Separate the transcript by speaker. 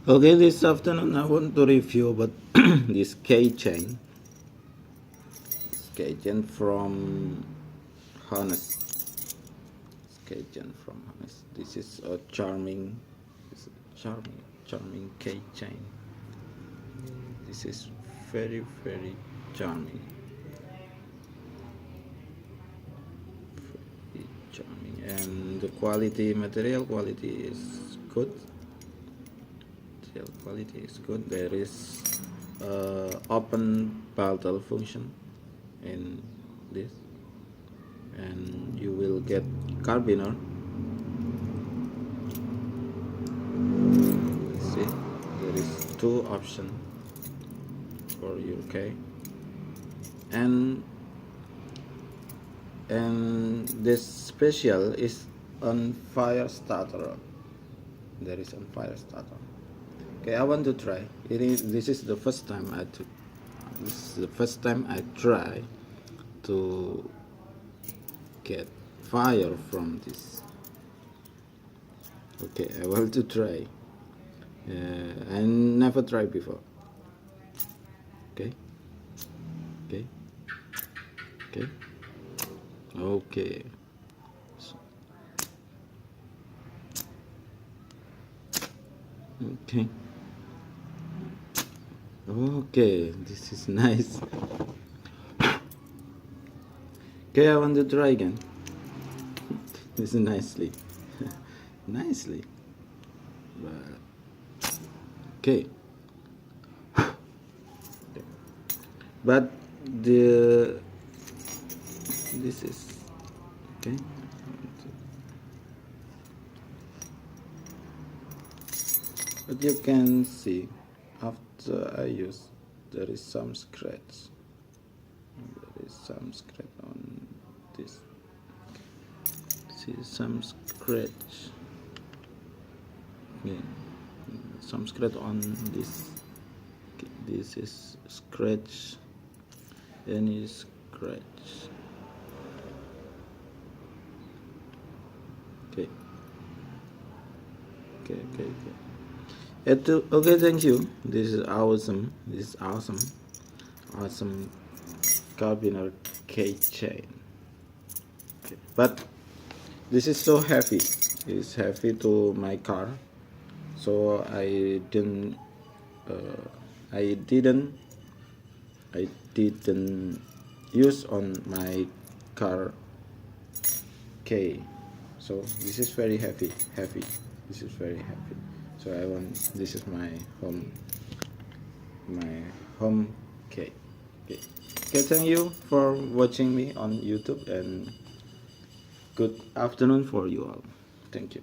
Speaker 1: Okay, this afternoon I want to review about this keychain. This keychain from Honest. This is a charming keychain. This is very charming. And the material quality is good. There is open bottle function in this, and you will get carabiner. See, there is two options for your key, and this special is on fire starter. There is on fire starter. Okay, I want to try. This is the first time I try to get fire from this. Okay, I want to try. I never tried before. Okay. Okay, this is nice. Okay, I want to try again. This is nicely. Okay. But this is okay. But you can see after I use, there is some scratch. On this. See some scratch. Okay. Some scratch on this. Okay. This is scratch. Any scratch. Okay. Okay, thank you. This is awesome. Awesome carabiner keychain. Okay. But this is so heavy. It's heavy to my car, so I didn't use on my car key. So this is very heavy. This is very heavy. So this is my home key. Okay, thank you for watching me on YouTube, and good afternoon for you all. Thank you.